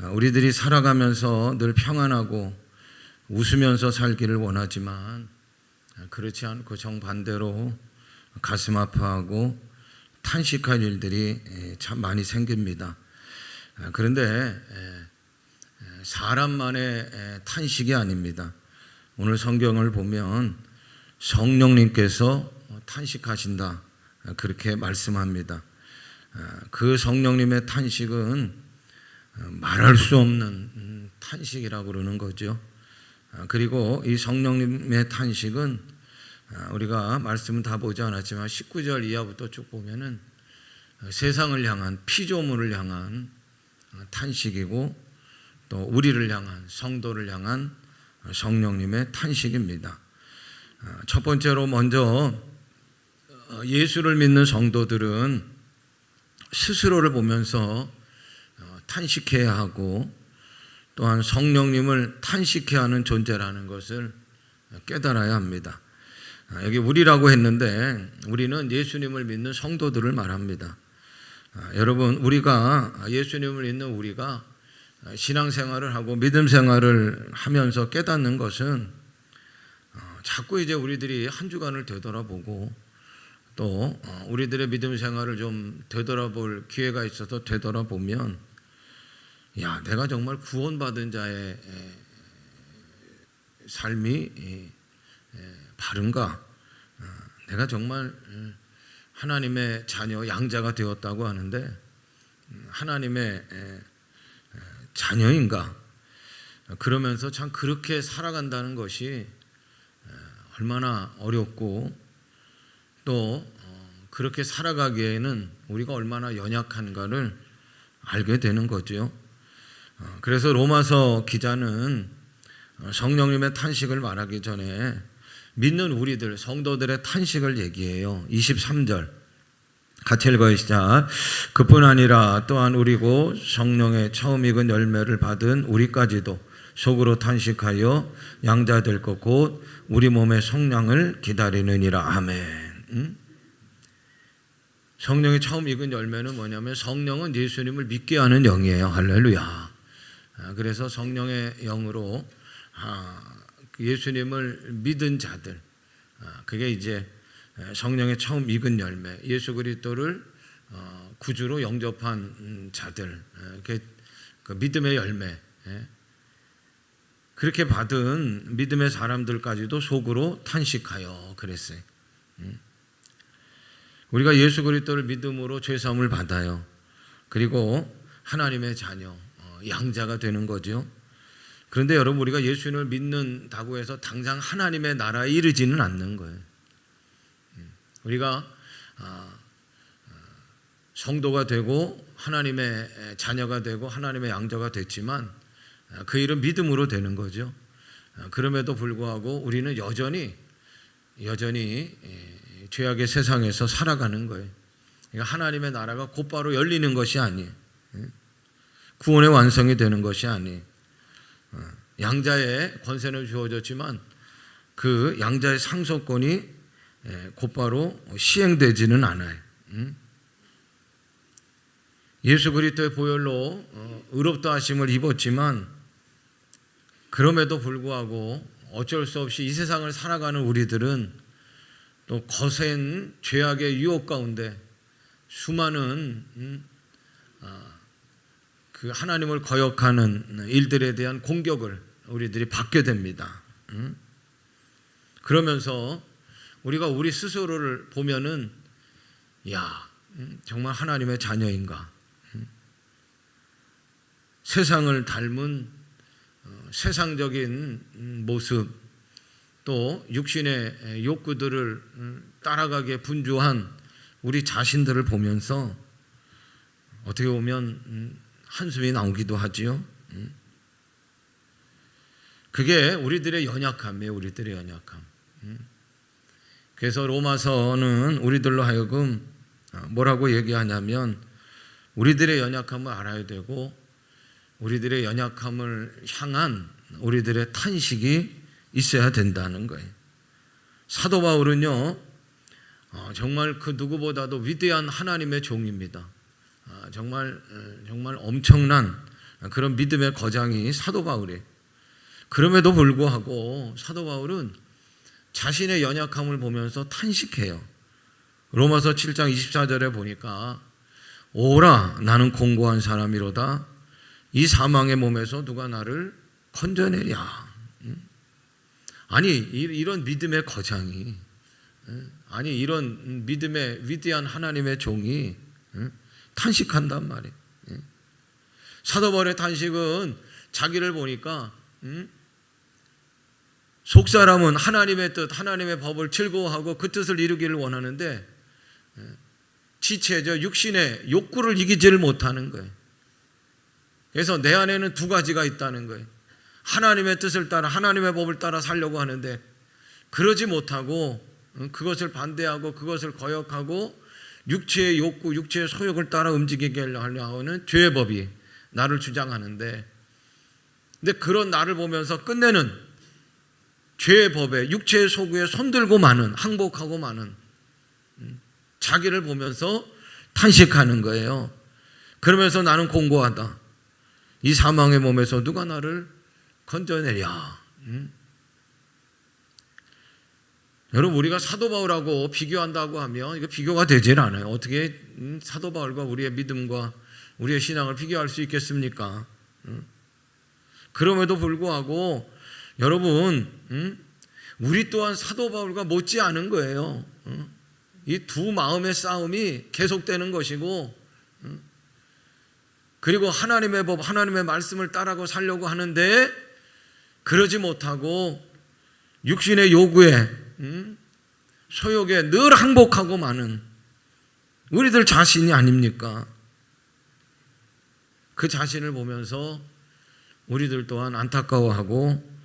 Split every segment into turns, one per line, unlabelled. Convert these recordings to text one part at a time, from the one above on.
우리들이 살아가면서 늘 평안하고 웃으면서 살기를 원하지만 그렇지 않고 정반대로 가슴 아파하고 탄식할 일들이 참 많이 생깁니다. 그런데 사람만의 탄식이 아닙니다. 오늘 성경을 보면 성령님께서 탄식하신다 그렇게 말씀합니다. 그 성령님의 탄식은 말할 수 없는 탄식이라고 그러는 거죠. 그리고 이 성령님의 탄식은 우리가 말씀은 다 보지 않았지만 19절 이하부터 쭉 보면은 세상을 향한 피조물을 향한 탄식이고 또 우리를 향한 성도를 향한 성령님의 탄식입니다. 첫 번째로 먼저 예수를 믿는 성도들은 스스로를 보면서 탄식해야 하고 또한 성령님을 탄식해야 하는 존재라는 것을 깨달아야 합니다. 여기 우리라고 했는데 우리는 예수님을 믿는 성도들을 말합니다. 여러분, 우리가 예수님을 믿는 우리가 신앙생활을 하고 믿음 생활을 하면서 깨닫는 것은 자꾸 이제 우리들이 한 주간을 되돌아보고 또 우리들의 믿음 생활을 좀 되돌아볼 기회가 있어서 되돌아보면 야, 내가 정말 구원받은 자의 삶이 바른가? 내가 정말 하나님의 자녀, 양자가 되었다고 하는데 하나님의 자녀인가? 그러면서 참 그렇게 살아간다는 것이 얼마나 어렵고 또 그렇게 살아가기에는 우리가 얼마나 연약한가를 알게 되는 거죠. 그래서 로마서 기자는 성령님의 탄식을 말하기 전에 믿는 우리들, 성도들의 탄식을 얘기해요. 23절 같이 읽어요. 시작. 그뿐 아니라 또한 우리고 성령의 처음 익은 열매를 받은 우리까지도 속으로 탄식하여 양자 될 것 곧 우리 몸의 성량을 기다리느니라. 아멘. 성령의 처음 익은 열매는 뭐냐면 성령은 예수님을 믿게 하는 영이에요. 할렐루야. 그래서 성령의 영으로 예수님을 믿은 자들, 그게 이제 성령의 처음 익은 열매, 예수 그리스도를 구주로 영접한 자들, 그 믿음의 열매, 그렇게 받은 믿음의 사람들까지도 속으로 탄식하여 그랬어요. 우리가 예수 그리스도를 믿음으로 죄사함을 받아요. 그리고 하나님의 자녀, 양자가 되는 거죠. 그런데 여러분, 우리가 예수님을 믿는다고 해서 당장 하나님의 나라에 이르지는 않는 거예요. 우리가 성도가 되고 하나님의 자녀가 되고 하나님의 양자가 됐지만 그 일은 믿음으로 되는 거죠. 그럼에도 불구하고 우리는 여전히 죄악의 세상에서 살아가는 거예요. 그러니까 하나님의 나라가 곧바로 열리는 것이 아니에요. 구원의 완성이 되는 것이 아니에요. 양자의 권세는 주어졌지만 그 양자의 상속권이 곧바로 시행되지는 않아요. 예수 그리스도의 보혈로 의롭다 하심을 입었지만 그럼에도 불구하고 어쩔 수 없이 이 세상을 살아가는 우리들은 또 거센 죄악의 유혹 가운데 수많은 그 하나님을 거역하는 일들에 대한 공격을 우리들이 받게 됩니다. 그러면서 우리가 우리 스스로를 보면은 정말 하나님의 자녀인가? 세상을 닮은 세상적인 모습, 또 육신의 욕구들을 따라가기에 분주한 우리 자신들을 보면서 어떻게 보면 한숨이 나오기도 하지요. 그게 우리들의 연약함이에요. 우리들의 연약함. 그래서 로마서는 우리들로 하여금 뭐라고 얘기하냐면 우리들의 연약함을 알아야 되고 우리들의 연약함을 향한 우리들의 탄식이 있어야 된다는 거예요. 사도 바울은요, 정말 그 누구보다도 위대한 하나님의 종입니다. 정말 엄청난 그런 믿음의 거장이 사도 바울이에요. 그럼에도 불구하고 사도 바울은 자신의 연약함을 보면서 탄식해요. 로마서 7장 24절에 보니까 오라 나는 공고한 사람이로다 이 사망의 몸에서 누가 나를 건져내랴. 아니 이런 믿음의 거장이, 아니 이런 믿음의 위대한 하나님의 종이 탄식한단 말이에요. 사도 바울의 탄식은 자기를 보니까 속사람은 하나님의 뜻, 하나님의 법을 즐거워하고 그 뜻을 이루기를 원하는데 지체적 육신의 욕구를 이기지를 못하는 거예요. 그래서 내 안에는 두 가지가 있다는 거예요. 하나님의 뜻을 따라 하나님의 법을 따라 살려고 하는데 그러지 못하고 그것을 반대하고 그것을 거역하고 육체의 욕구, 육체의 소욕을 따라 움직이게 하려 하는 죄의 법이 나를 주장하는데, 근데 그런 나를 보면서 끝내는 죄의 법에 육체의 소구에 손들고 마는, 항복하고 마는 자기를 보면서 탄식하는 거예요. 그러면서 나는 공고하다. 이 사망의 몸에서 누가 나를 건져내랴. 여러분, 우리가 사도 바울하고 비교한다고 하면 이거 비교가 되질 않아요. 어떻게 사도 바울과 우리의 믿음과 우리의 신앙을 비교할 수 있겠습니까? 그럼에도 불구하고 여러분, 우리 또한 사도 바울과 못지 않은 거예요. 이 두 마음의 싸움이 계속되는 것이고, 그리고 하나님의 법, 하나님의 말씀을 따라고 살려고 하는데 그러지 못하고 육신의 요구에, 소욕에 늘 항복하고 마는 우리들 자신이 아닙니까? 그 자신을 보면서 우리들 또한 안타까워하고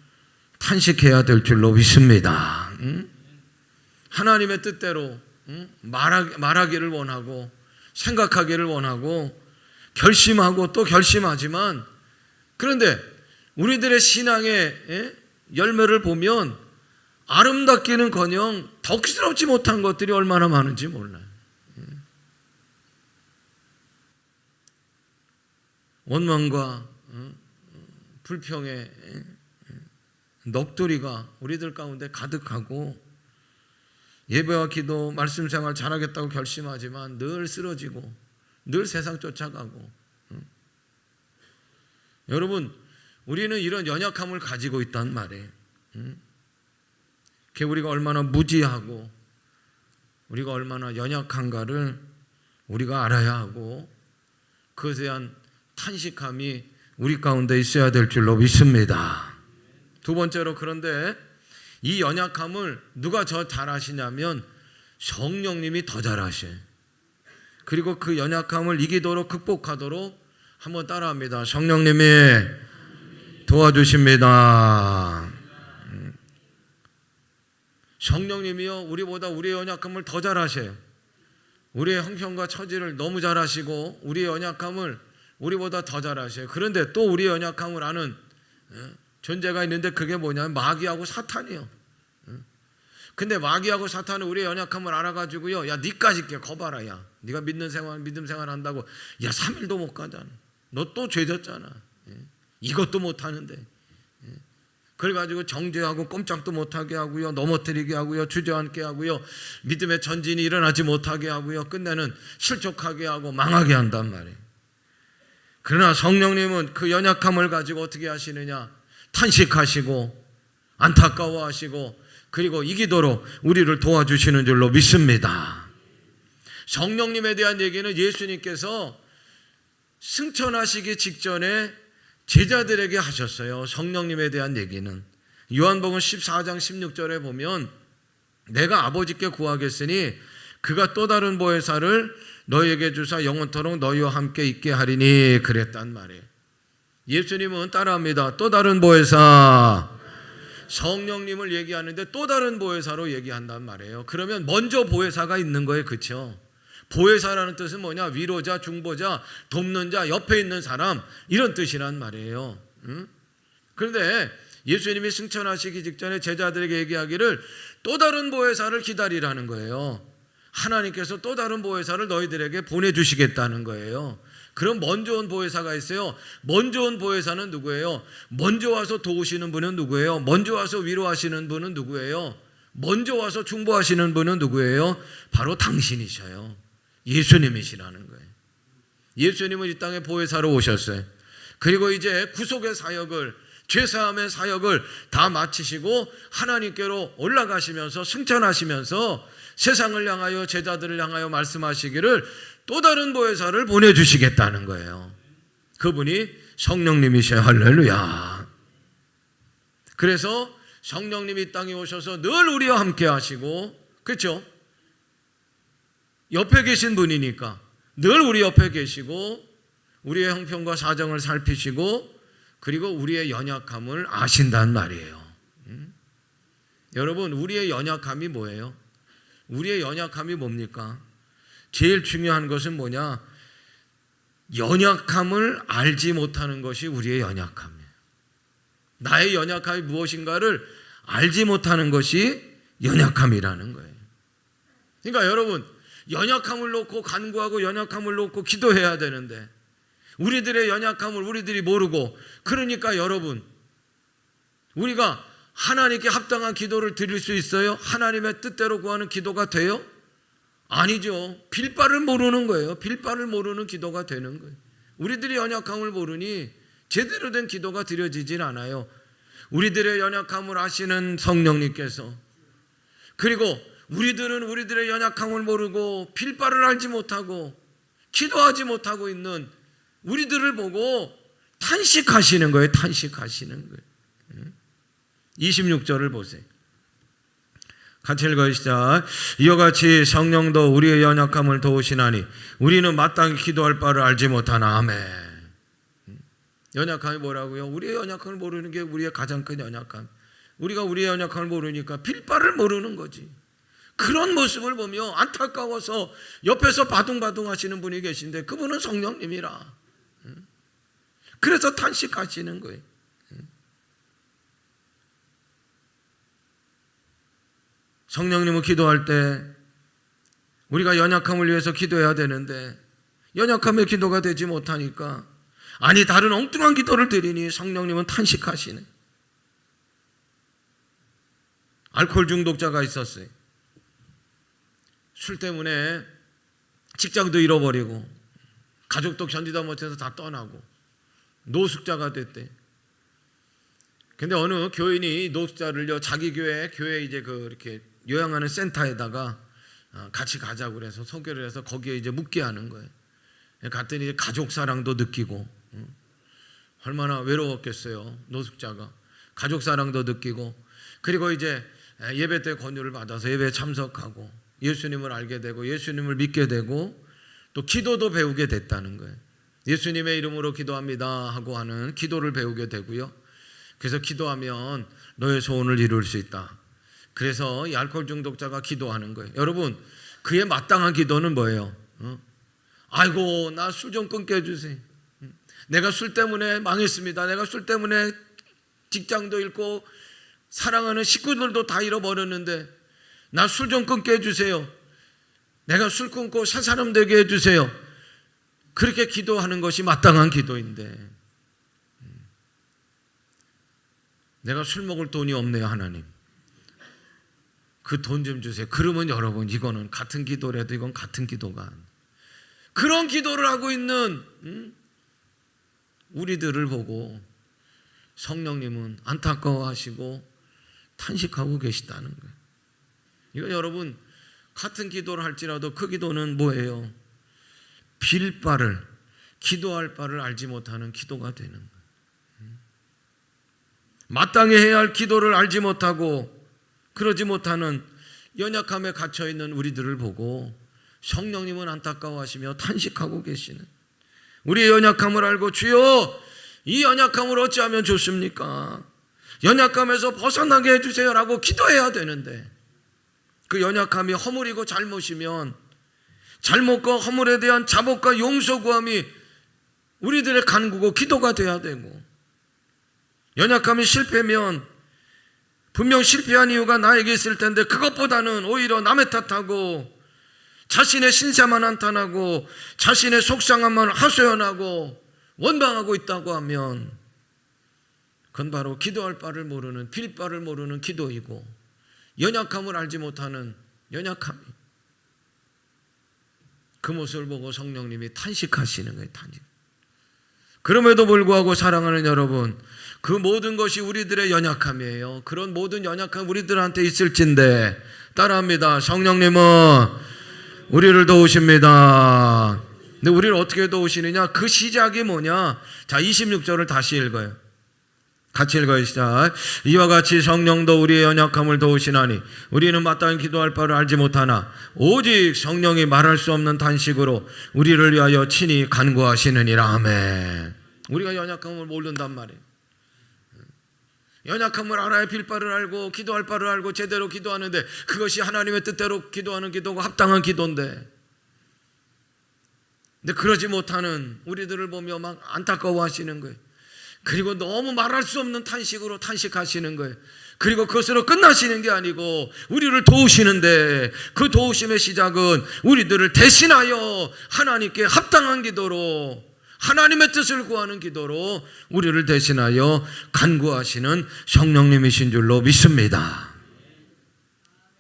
탄식해야 될 줄로 믿습니다. 하나님의 뜻대로 말하기를 원하고 생각하기를 원하고 결심하고 또 결심하지만, 그런데 우리들의 신앙의 열매를 보면 아름답기는커녕 덕스럽지 못한 것들이 얼마나 많은지 몰라요. 원망과 불평의 넋두리가 우리들 가운데 가득하고, 예배와 기도, 말씀 생활 잘하겠다고 결심하지만 늘 쓰러지고 늘 세상 쫓아가고. 여러분, 우리는 이런 연약함을 가지고 있단 말이에요. 우리가 얼마나 무지하고 우리가 얼마나 연약한가를 우리가 알아야 하고 그것에 대한 탄식함이 우리 가운데 있어야 될 줄로 믿습니다. 두 번째로, 그런데 이 연약함을 누가 더 잘하시냐면 성령님이 더 잘하셔요. 그리고 그 연약함을 이기도록, 극복하도록 한번 따라합니다. 성령님이 도와주십니다. 성령님이요, 우리보다 우리의 연약함을 더 잘하셔요. 우리의 형편과 처지를 너무 잘하시고 우리의 연약함을 우리보다 더 잘하셔요. 그런데 또 우리의 연약함을 아는 존재가 있는데 그게 뭐냐면 마귀하고 사탄이요. 근데 마귀하고 사탄은 우리의 연약함을 알아가지고요, 야 니까짓 게 거봐라, 야 네가 믿음 생활 한다고 야 3일도 못 가잖아, 너 또 죄졌잖아, 이것도 못하는데, 그래가지고 정죄하고 꼼짝도 못하게 하고요, 넘어뜨리게 하고요, 주저앉게 하고요, 믿음의 전진이 일어나지 못하게 하고요, 끝내는 실족하게 하고 망하게 한단 말이에요. 그러나 성령님은 그 연약함을 가지고 어떻게 하시느냐, 탄식하시고 안타까워하시고 그리고 이기도록 우리를 도와주시는 줄로 믿습니다. 성령님에 대한 얘기는 예수님께서 승천하시기 직전에 제자들에게 하셨어요. 성령님에 대한 얘기는 요한복음 14장 16절에 보면 내가 아버지께 구하겠으니 그가 또 다른 보혜사를 너희에게 주사 영원토록 너희와 함께 있게 하리니 그랬단 말이에요. 예수님은 따라합니다. 또 다른 보혜사, 성령님을 얘기하는데 또 다른 보혜사로 얘기한단 말이에요. 그러면 먼저 보혜사가 있는 거예요. 그렇죠? 보혜사라는 뜻은 뭐냐? 위로자, 중보자, 돕는 자, 옆에 있는 사람, 이런 뜻이란 말이에요. 그런데 예수님이 승천하시기 직전에 제자들에게 얘기하기를 또 다른 보혜사를 기다리라는 거예요. 하나님께서 또 다른 보혜사를 너희들에게 보내주시겠다는 거예요. 그럼 먼저 온 보혜사가 있어요. 먼저 온 보혜사는 누구예요? 먼저 와서 도우시는 분은 누구예요? 먼저 와서 위로하시는 분은 누구예요? 먼저 와서 중보하시는 분은 누구예요? 바로 당신이셔요. 예수님이시라는 거예요. 예수님은 이 땅에 보혜사로 오셨어요. 그리고 이제 구속의 사역을, 죄사함의 사역을 다 마치시고 하나님께로 올라가시면서 승천하시면서 세상을 향하여, 제자들을 향하여 말씀하시기를 또 다른 보혜사를 보내주시겠다는 거예요. 그분이 성령님이셔요. 할렐루야. 그래서 성령님이 이 땅에 오셔서 늘 우리와 함께 하시고, 그렇죠? 옆에 계신 분이니까 늘 우리 옆에 계시고 우리의 형편과 사정을 살피시고 그리고 우리의 연약함을 아신단 말이에요. 여러분, 우리의 연약함이 뭐예요? 우리의 연약함이 뭡니까? 제일 중요한 것은 뭐냐? 연약함을 알지 못하는 것이 우리의 연약함이에요. 나의 연약함이 무엇인가를 알지 못하는 것이 연약함이라는 거예요. 그러니까 여러분, 연약함을 놓고 간구하고 연약함을 놓고 기도해야 되는데 우리들의 연약함을 우리들이 모르고, 그러니까 여러분, 우리가 하나님께 합당한 기도를 드릴 수 있어요? 하나님의 뜻대로 구하는 기도가 돼요? 아니죠. 빌바를 모르는 거예요. 빌바를 모르는 기도가 되는 거예요. 우리들이 연약함을 모르니 제대로 된 기도가 드려지질 않아요. 우리들의 연약함을 아시는 성령님께서, 그리고 우리들은 우리들의 연약함을 모르고 빌바를 알지 못하고 기도하지 못하고 있는 우리들을 보고 탄식하시는 거예요. 탄식하시는 거예요. 26절을 보세요. 같이 읽어시작. 이와 같이 성령도 우리의 연약함을 도우시나니 우리는 마땅히 기도할 바를 알지 못하나. 아멘. 연약함이 뭐라고요? 우리의 연약함을 모르는 게 우리의 가장 큰 연약함. 우리가 우리의 연약함을 모르니까 빌바를 모르는 거지. 그런 모습을 보며 안타까워서 옆에서 바둥바둥 하시는 분이 계신데 그분은 성령님이라. 그래서 탄식하시는 거예요. 성령님은 기도할 때 우리가 연약함을 위해서 기도해야 되는데 연약함의 기도가 되지 못하니까, 아니 다른 엉뚱한 기도를 드리니 성령님은 탄식하시네. 알코올 중독자가 있었어요. 술 때문에 직장도 잃어버리고 가족도 견디다 못해서 다 떠나고 노숙자가 됐대. 근데 어느 교인이 노숙자를요, 자기 교회 이제 이렇게 요양하는 센터에다가 같이 가자고 그래서 소개를 해서 거기에 이제 묵게 하는 거예요. 갔더니 이제 가족 사랑도 느끼고, 얼마나 외로웠겠어요. 노숙자가 가족 사랑도 느끼고, 그리고 이제 예배 때 권유를 받아서 예배에 참석하고 예수님을 알게 되고 예수님을 믿게 되고 또 기도도 배우게 됐다는 거예요. 예수님의 이름으로 기도합니다 하고 하는 기도를 배우게 되고요. 그래서 기도하면 너의 소원을 이룰 수 있다. 그래서 이 알코올 중독자가 기도하는 거예요. 여러분, 그의 마땅한 기도는 뭐예요? 아이고, 나 술 좀 끊게 해주세요. 내가 술 때문에 망했습니다. 내가 술 때문에 직장도 잃고 사랑하는 식구들도 다 잃어버렸는데 나 술 좀 끊게 해주세요. 내가 술 끊고 새 사람 되게 해주세요. 그렇게 기도하는 것이 마땅한 기도인데, 내가 술 먹을 돈이 없네요. 하나님, 그 돈 좀 주세요. 그러면 여러분, 이거는 같은 기도라도 이건 같은 기도가 아니에요. 그런 기도를 하고 있는 우리들을 보고 성령님은 안타까워하시고 탄식하고 계시다는 거예요. 이거 여러분, 같은 기도를 할지라도 그 기도는 뭐예요? 빌 바를, 기도할 바를 알지 못하는 기도가 되는 거예요. 마땅히 해야 할 기도를 알지 못하고 그러지 못하는 연약함에 갇혀있는 우리들을 보고 성령님은 안타까워하시며 탄식하고 계시는, 우리의 연약함을 알고 주여 이 연약함을 어찌하면 좋습니까? 연약함에서 벗어나게 해주세요라고 기도해야 되는데, 그 연약함이 허물이고 잘못이면 잘못과 허물에 대한 자복과 용서 구함이 우리들의 간구고 기도가 돼야 되고, 연약함이 실패면 분명 실패한 이유가 나에게 있을 텐데 그것보다는 오히려 남의 탓하고 자신의 신세만 나타나고 자신의 속상함만 하소연하고 원망하고 있다고 하면 그건 바로 기도할 바를 모르는, 빌 바를 모르는 기도이고 연약함을 알지 못하는 연약함이. 그 모습을 보고 성령님이 탄식하시는 거예요. 탄식. 그럼에도 불구하고 사랑하는 여러분, 그 모든 것이 우리들의 연약함이에요. 그런 모든 연약함 우리들한테 있을진데 따라합니다. 성령님은 우리를 도우십니다. 근데 우리를 어떻게 도우시느냐? 그 시작이 뭐냐? 자, 26절을 다시 읽어요. 같이 읽어요. 시작. 이와 같이 성령도 우리의 연약함을 도우시나니 우리는 마땅히 기도할 바를 알지 못하나 오직 성령이 말할 수 없는 탄식으로 우리를 위하여 친히 간구하시느니라. 아멘. 우리가 연약함을 모른단 말이에요. 연약함을 알아야 빌 바를 알고 기도할 바를 알고 제대로 기도하는데 그것이 하나님의 뜻대로 기도하는 기도고 합당한 기도인데, 근데 그러지 못하는 우리들을 보며 막 안타까워하시는 거예요. 그리고 너무 말할 수 없는 탄식으로 탄식하시는 거예요. 그리고 그것으로 끝나시는 게 아니고 우리를 도우시는데 그 도우심의 시작은 우리들을 대신하여 하나님께 합당한 기도로, 하나님의 뜻을 구하는 기도로 우리를 대신하여 간구하시는 성령님이신 줄로 믿습니다.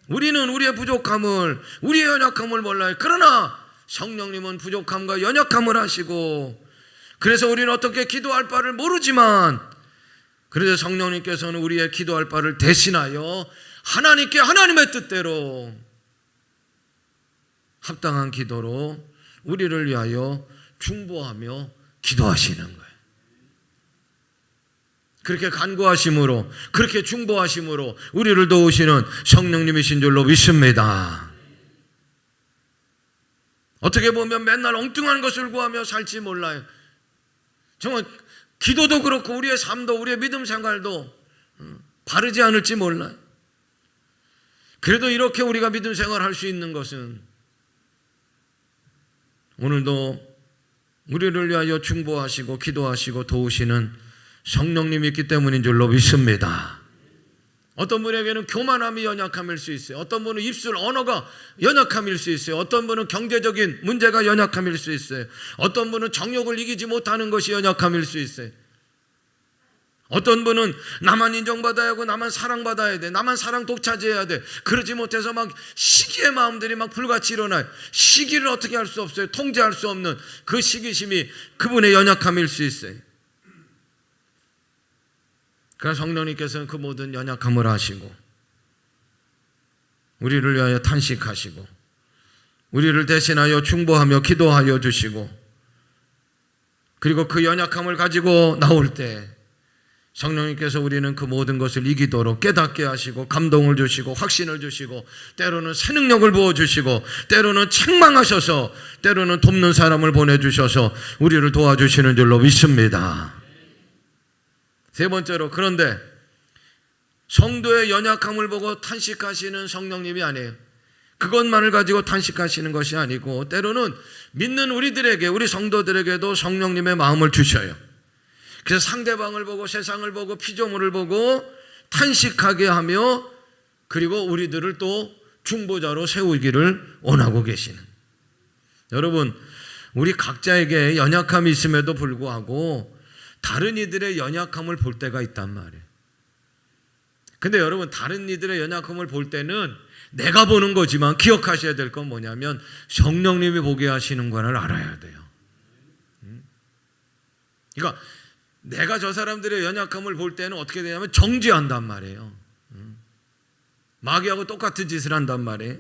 우리는 우리의 부족함을, 우리의 연약함을 몰라요. 그러나 성령님은 부족함과 연약함을 아시고, 그래서 우리는 어떻게 기도할 바를 모르지만 그래서 성령님께서는 우리의 기도할 바를 대신하여 하나님께 하나님의 뜻대로 합당한 기도로 우리를 위하여 중보하며 기도하시는 거예요. 그렇게 간구하심으로, 그렇게 중보하심으로 우리를 도우시는 성령님이신 줄로 믿습니다. 어떻게 보면 맨날 엉뚱한 것을 구하며 살지 몰라요. 정말 기도도 그렇고 우리의 삶도, 우리의 믿음 생활도 바르지 않을지 몰라요. 그래도 이렇게 우리가 믿음 생활을 할 수 있는 것은 오늘도 우리를 위하여 중보하시고 기도하시고 도우시는 성령님이 있기 때문인 줄로 믿습니다. 어떤 분에게는 교만함이 연약함일 수 있어요. 어떤 분은 입술 언어가 연약함일 수 있어요. 어떤 분은 경제적인 문제가 연약함일 수 있어요. 어떤 분은 정욕을 이기지 못하는 것이 연약함일 수 있어요. 어떤 분은 나만 인정받아야 하고 나만 사랑받아야 돼, 나만 사랑 독차지해야 돼. 그러지 못해서 막 시기의 마음들이 막 불같이 일어나요. 시기를 어떻게 할 수 없어요. 통제할 수 없는 그 시기심이 그분의 연약함일 수 있어요. 그러나 성령님께서는 그 모든 연약함을 아시고 우리를 위하여 탄식하시고 우리를 대신하여 중보하며 기도하여 주시고, 그리고 그 연약함을 가지고 나올 때 성령님께서 우리는 그 모든 것을 이기도록 깨닫게 하시고 감동을 주시고 확신을 주시고 때로는 새 능력을 부어주시고 때로는 책망하셔서 때로는 돕는 사람을 보내주셔서 우리를 도와주시는 줄로 믿습니다. 세 번째로, 그런데 성도의 연약함을 보고 탄식하시는 성령님이 아니에요. 그것만을 가지고 탄식하시는 것이 아니고 때로는 믿는 우리들에게, 우리 성도들에게도 성령님의 마음을 주셔요. 그래서 상대방을 보고 세상을 보고 피조물을 보고 탄식하게 하며 그리고 우리들을 또 중보자로 세우기를 원하고 계시는, 여러분, 우리 각자에게 연약함이 있음에도 불구하고 다른 이들의 연약함을 볼 때가 있단 말이에요. 근데 여러분, 다른 이들의 연약함을 볼 때는 내가 보는 거지만 기억하셔야 될 건 뭐냐면 성령님이 보게 하시는 것을 알아야 돼요. 그러니까 내가 저 사람들의 연약함을 볼 때는 어떻게 되냐면 정죄한단 말이에요. 마귀하고 똑같은 짓을 한단 말이에요.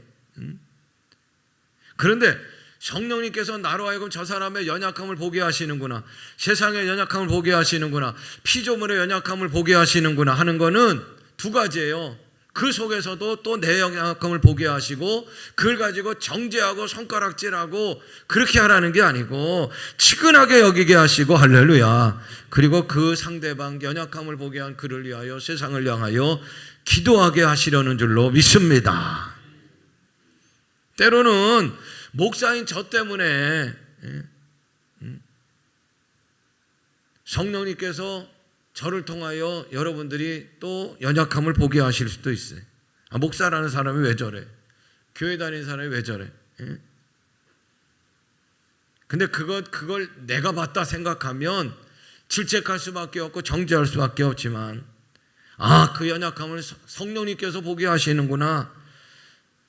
그런데 성령님께서 나로 하여금 저 사람의 연약함을 보게 하시는구나, 세상의 연약함을 보게 하시는구나, 피조물의 연약함을 보게 하시는구나 하는 거는 두 가지예요. 그 속에서도 또 내 연약함을 보게 하시고 그걸 가지고 정죄하고 손가락질하고 그렇게 하라는 게 아니고 치근하게 여기게 하시고, 할렐루야, 그리고 그 상대방 연약함을 보게 한 그를 위하여 세상을 향하여 기도하게 하시려는 줄로 믿습니다. 때로는 목사인 저 때문에 성령님께서 저를 통하여 여러분들이 또 연약함을 보게 하실 수도 있어요. 목사라는 사람이 왜 저래? 교회 다니는 사람이 왜 저래? 근데 그걸 내가 봤다 생각하면 질책할 수밖에 없고 정죄할 수밖에 없지만, 그 연약함을 성령님께서 보게 하시는구나.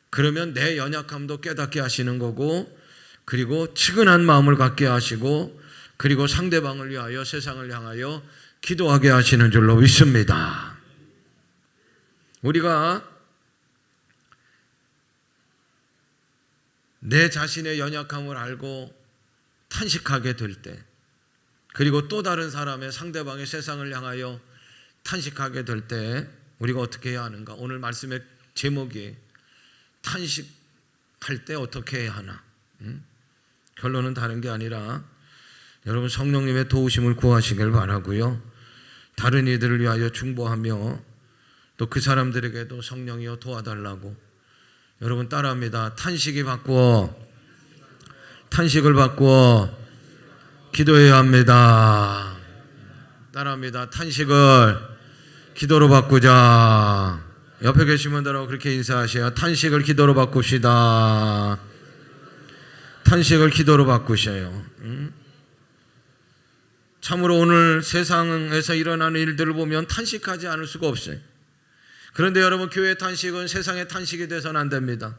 그러면 내 연약함도 깨닫게 하시는 거고, 그리고 측은한 마음을 갖게 하시고, 그리고 상대방을 위하여, 세상을 향하여 기도하게 하시는 줄로 믿습니다. 우리가 내 자신의 연약함을 알고 탄식하게 될 때, 그리고 또 다른 사람의, 상대방의, 세상을 향하여 탄식하게 될 때 우리가 어떻게 해야 하는가? 오늘 말씀의 제목이 탄식할 때 어떻게 해야 하나? 결론은 다른 게 아니라 여러분 성령님의 도우심을 구하시길 바라고요. 다른 이들을 위하여 중보하며 또 그 사람들에게도 성령이여 도와달라고. 여러분 따라합니다. 탄식을 바꾸어 기도해야 합니다. 따라합니다. 탄식을 기도로 바꾸자. 옆에 계신 분들하고 그렇게 인사하셔야. 탄식을 기도로 바꿉시다. 탄식을 기도로 바꾸셔요. 참으로 오늘 세상에서 일어나는 일들을 보면 탄식하지 않을 수가 없어요. 그런데 여러분, 교회의 탄식은 세상의 탄식이 돼서는 안 됩니다.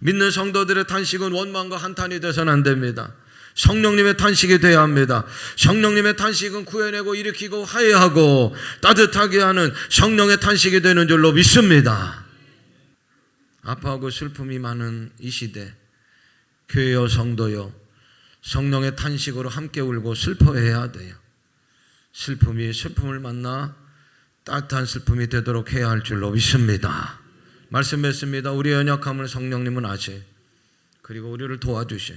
믿는 성도들의 탄식은 원망과 한탄이 돼서는 안 됩니다. 성령님의 탄식이 돼야 합니다. 성령님의 탄식은 구해내고 일으키고 화해하고 따뜻하게 하는 성령의 탄식이 되는 줄로 믿습니다. 아파하고 슬픔이 많은 이 시대, 교회여 성도여 성령의 탄식으로 함께 울고 슬퍼해야 돼요. 슬픔이 슬픔을 만나 따뜻한 슬픔이 되도록 해야 할 줄로 믿습니다. 말씀 맺습니다. 우리의 연약함을 성령님은 아시, 그리고 우리를 도와주시,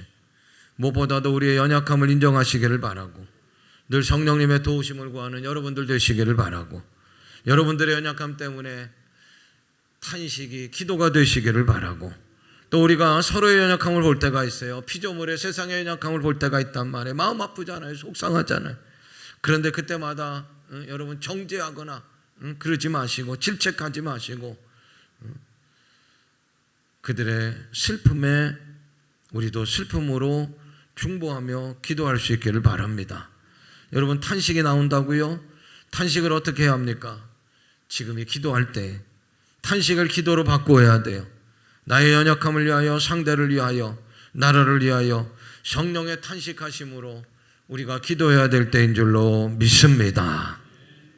무엇보다도 우리의 연약함을 인정하시기를 바라고, 늘 성령님의 도우심을 구하는 여러분들 되시기를 바라고, 여러분들의 연약함 때문에 탄식이 기도가 되시기를 바라고, 또 우리가 서로의 연약함을 볼 때가 있어요. 피조물의 세상의 연약함을 볼 때가 있단 말이에요. 마음 아프잖아요. 속상하잖아요. 그런데 그때마다 여러분 정죄하거나 그러지 마시고 질책하지 마시고 그들의 슬픔에 우리도 슬픔으로 중보하며 기도할 수 있기를 바랍니다. 여러분 탄식이 나온다고요? 탄식을 어떻게 해야 합니까? 지금이 기도할 때 탄식을 기도로 바꾸어야 돼요. 나의 연약함을 위하여, 상대를 위하여, 나라를 위하여 성령의 탄식하심으로 우리가 기도해야 될 때인 줄로 믿습니다.